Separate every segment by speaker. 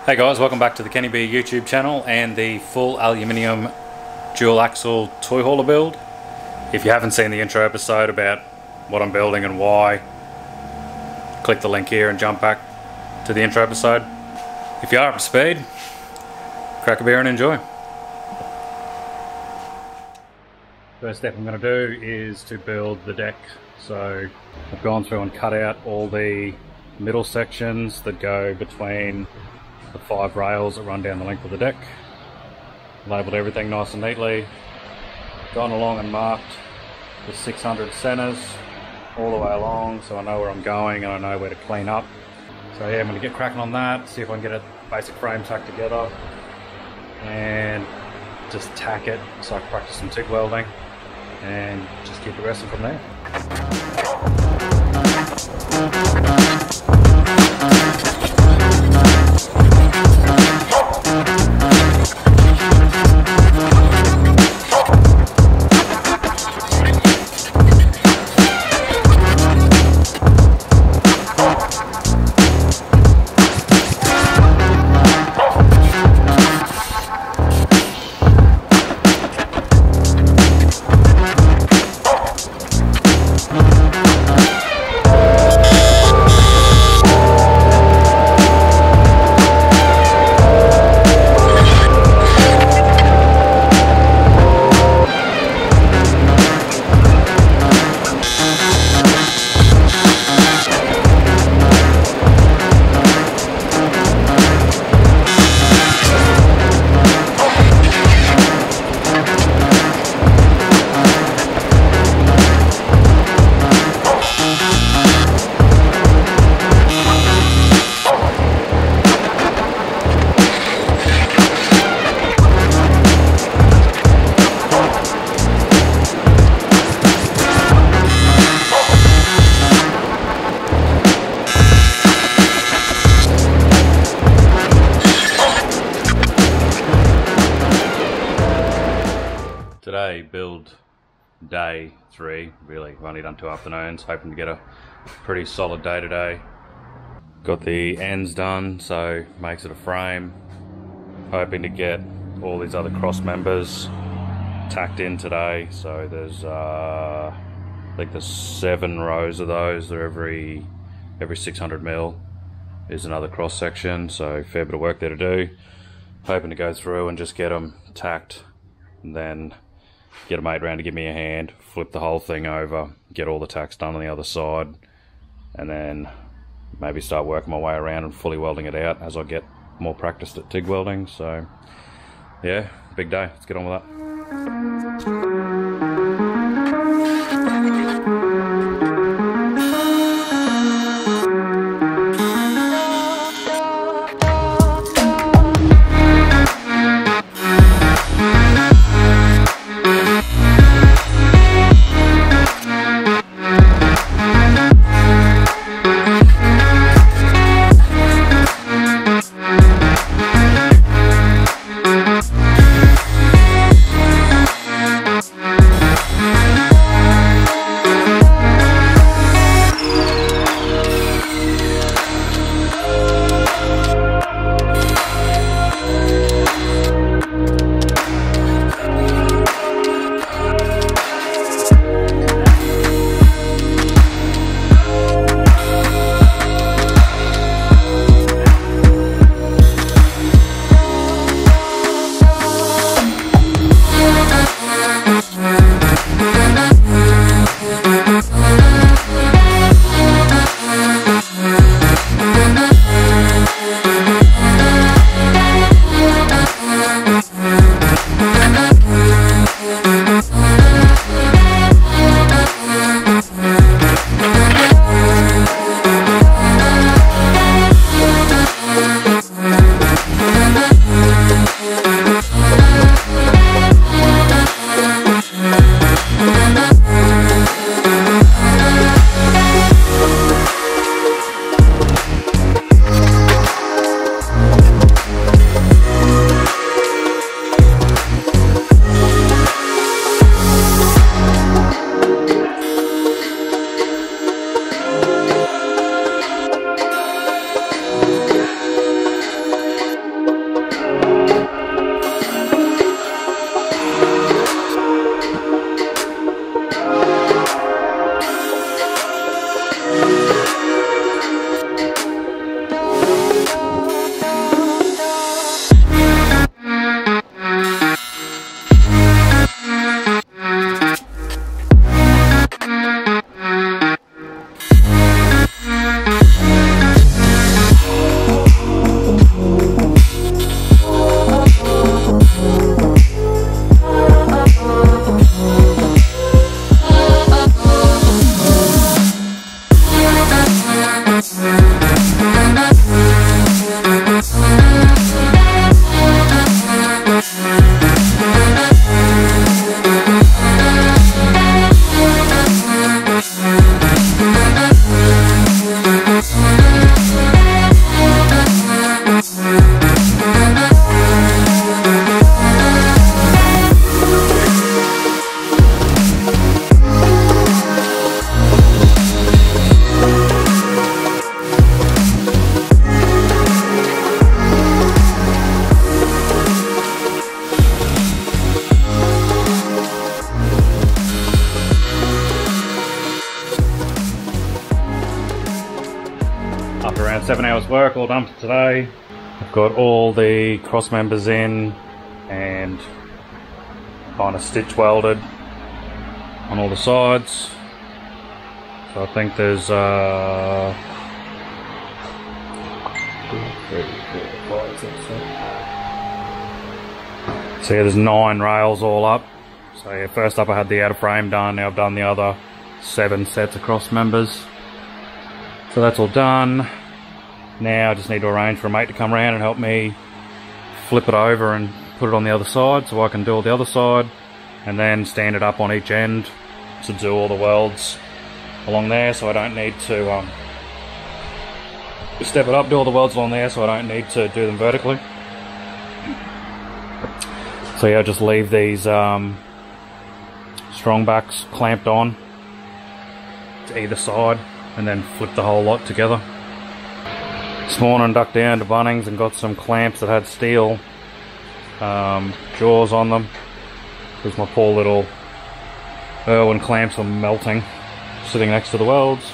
Speaker 1: Hey guys, welcome back to the Kenny B YouTube channel and the full aluminium dual axle toy hauler build. If you haven't seen the intro episode about what I'm building and why, click the link here and jump back to the intro episode. If you are up to speed, crack a beer and enjoy. First step I'm going to do is to build the deck. So I've gone through and cut out all the middle sections that go between the 5 rails that run down the length of the deck. Labelled everything nice and neatly. Gone along and marked the 600 centres all the way along so I know where I'm going and I know where to clean up. So yeah, I'm going to get cracking on that, see if I can get a basic frame tacked together and just tack it so I can practice some TIG welding and just keep progressing from there. Today, build day 3, really. I've only done 2 afternoons, hoping to get a pretty solid day today. Got the ends done, so makes it a frame. Hoping to get all these other cross members tacked in today. So there's, I think there's 7 rows of those. They're every 600 mil is another cross section, so fair bit of work there to do. Hoping to go through and just get them tacked and then get a mate round to give me a hand, flip the whole thing over, get all the tacks done on the other side, and then maybe start working my way around and fully welding it out as I get more practiced at TIG welding. So yeah, big day, let's get on with that. 7 hours work all done for today. I've got all the cross members in and kind of stitch welded on all the sides. So I think there's 2, 3, 4, 5, 6, 7. So yeah, there's 9 rails all up. So yeah, first up I had the outer frame done, now I've done the other 7 sets of cross members. So that's all done. Now I just need to arrange for a mate to come around and help me flip it over and put it on the other side so I can do all the other side, and then stand it up on each end to do all the welds along there, so I don't need to step it up, do all the welds along there, so I don't need to do them vertically. So yeah, just leave these strong backs clamped on to either side and then flip the whole lot together. This morning ducked down to Bunnings and got some clamps that had steel jaws on them because my poor little Irwin clamps were melting sitting next to the welds.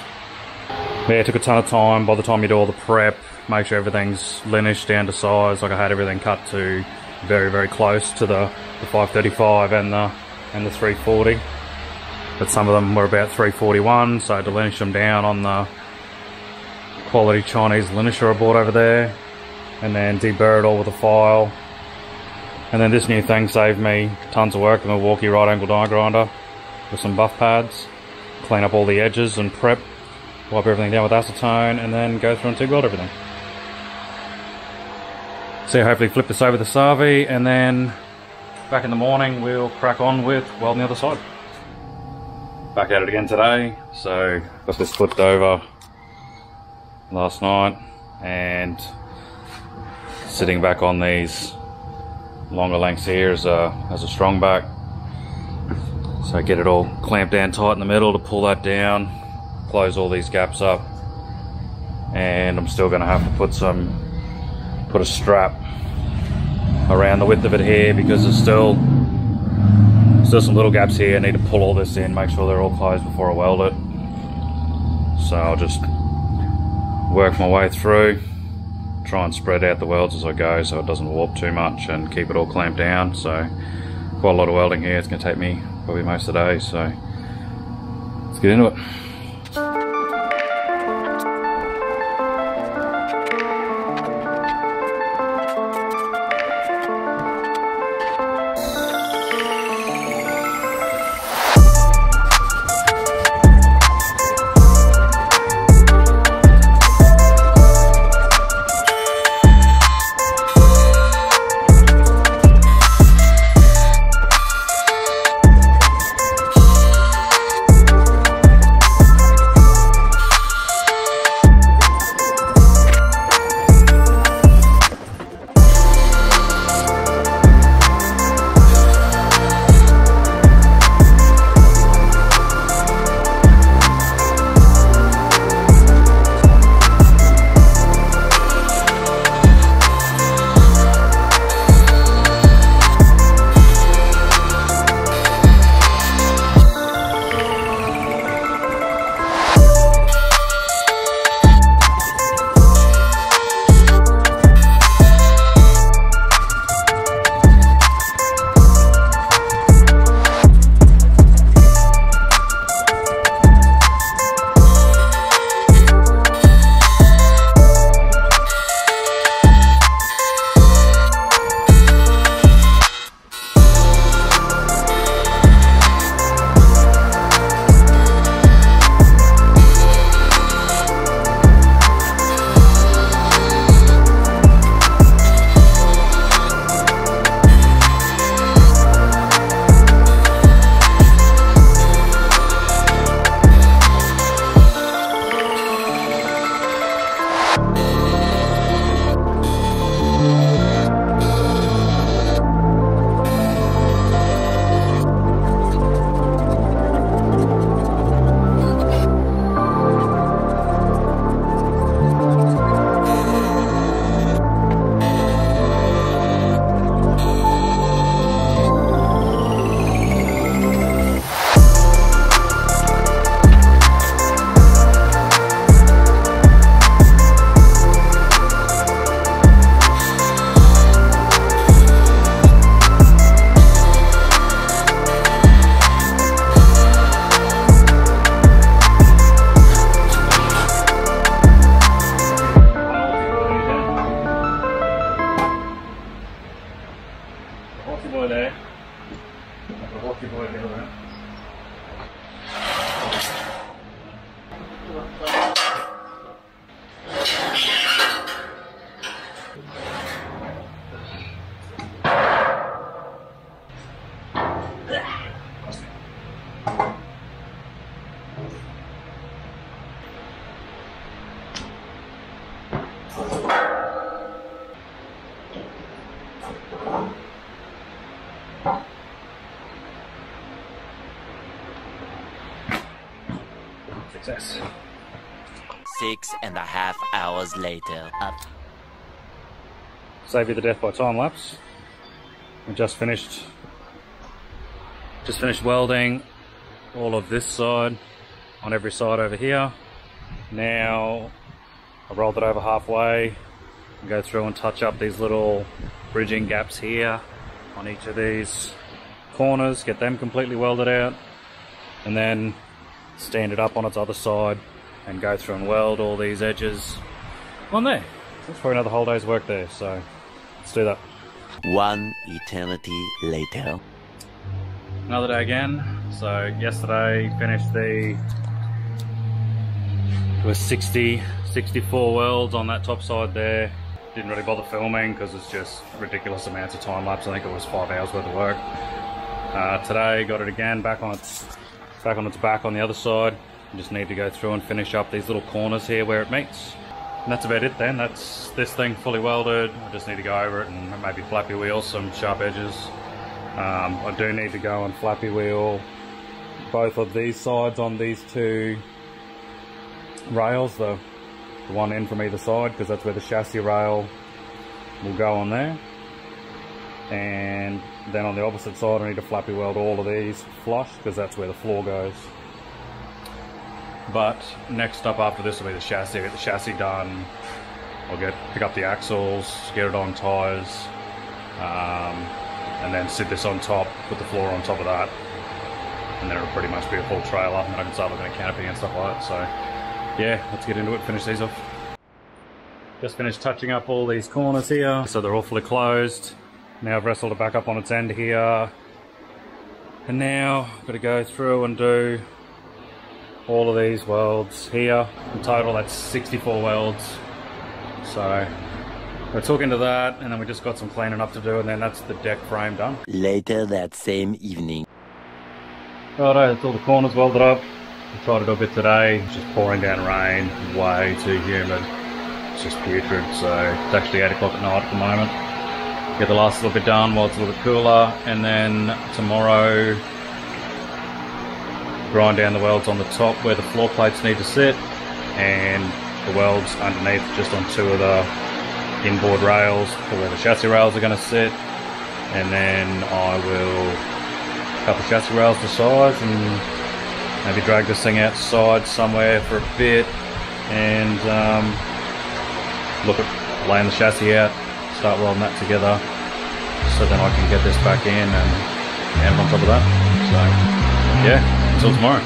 Speaker 1: Yeah, it took a ton of time. By the time you do all the prep, make sure everything's linished down to size. Like I had everything cut to very close to the 535 and the 340, but some of them were about 341, so I had to linish them down on the quality Chinese linisher I bought over there, and then deburr it all with a file. And then this new thing saved me tons of work, the Milwaukee right angle die grinder with some buff pads. Clean up all the edges and prep, wipe everything down with acetone, and then go through and TIG weld everything. So hopefully flip this over the Savi, and then back in the morning we'll crack on with welding the other side. Back at it again today. So got this flipped over last night and sitting back on these longer lengths here as a strong back. So I get it all clamped down tight in the middle to pull that down, close all these gaps up, and I'm still going to have to put a strap around the width of it here because there's still some little gaps here. I need to pull all this in, make sure they're all closed before I weld it. So I'll just work my way through, try and spread out the welds as I go so it doesn't warp too much, and keep it all clamped down. So quite a lot of welding here. It's going to take me probably most of the day, so let's get into it. boy there. Walk your boy there. Success.
Speaker 2: 6.5 hours later.
Speaker 1: Save you the death by time lapse. We just finished welding all of this side on every side over here. Now I rolled it over halfway and go through and touch up these little bridging gaps here on each of these corners, get them completely welded out, and then stand it up on its other side and go through and weld all these edges on there. That's probably another whole day's work there, so let's do that.
Speaker 2: 1 eternity later.
Speaker 1: Another day again. So yesterday finished it was 64 welds on that top side there. Didn't really bother filming because it's just ridiculous amounts of time lapse. I think it was 5 hours worth of work. Today got it again back on its back on the other side. I just need to go through and finish up these little corners here where it meets. And that's about it then. That's this thing fully welded. I just need to go over it and maybe flappy wheel some sharp edges. I do need to go and flappy wheel both of these sides on these two rails, the one end from either side, because that's where the chassis rail will go on there. And then on the opposite side I need to flappy weld all of these flush, because that's where the floor goes. But next up after this will be the chassis. Get the chassis done. I'll pick up the axles, get it on tyres, and then sit this on top, put the floor on top of that, and then it'll pretty much be a full trailer, and I can start looking at canopy and stuff like that. So yeah, let's get into it, finish these off. Just finished touching up all these corners here, so they're all fully closed. Now I've wrestled it back up on its end here, and now I've got to go through and do all of these welds here. In total that's 64 welds, so we'll talk into that, and then we just got some cleaning up to do, and then that's the deck frame done.
Speaker 2: Later that same evening.
Speaker 1: Righto, that's all the corners welded up. I tried to do a bit today. It's just pouring down rain, way too humid. It's just putrid, so it's actually 8 o'clock at night at the moment. Get the last little bit done while it's a little bit cooler, and then tomorrow grind down the welds on the top where the floor plates need to sit, and the welds underneath just on 2 of the inboard rails for where the chassis rails are going to sit. And then I will cut the chassis rails to size and maybe drag this thing outside somewhere for a bit, and look at laying the chassis out, start welding that together, so then I can get this back in and on top of that. So yeah, until tomorrow.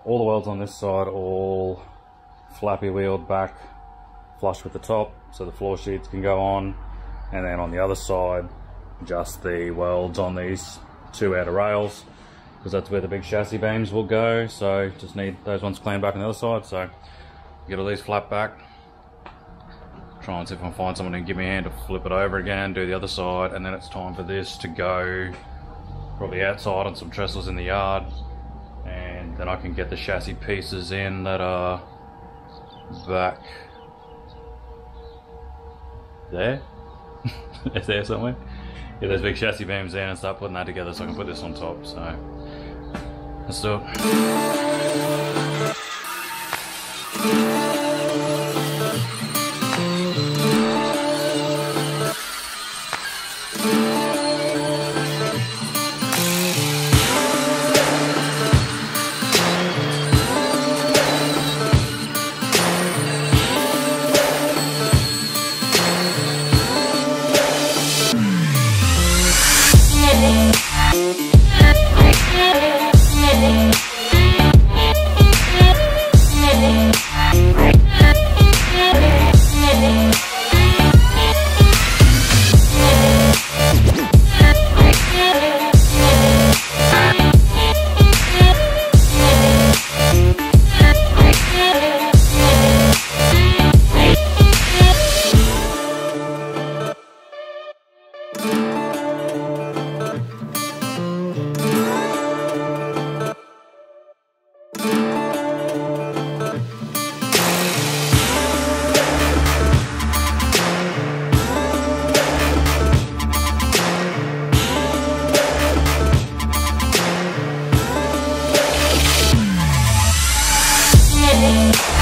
Speaker 1: all the welds on this side all flappy wheeled back flush with the top so the floor sheets can go on, and then on the other side just the welds on these two outer rails because that's where the big chassis beams will go, so just need those ones cleaned back on the other side. So get all these flat back, try and see if I can find someone who can give me a hand to flip it over again, do the other side, and then it's time for this to go probably outside on some trestles in the yard, and then I can get the chassis pieces in that are back there. Is there somewhere? Get those big chassis beams in and start putting that together so I can put this on top. So let's do it. Yeah.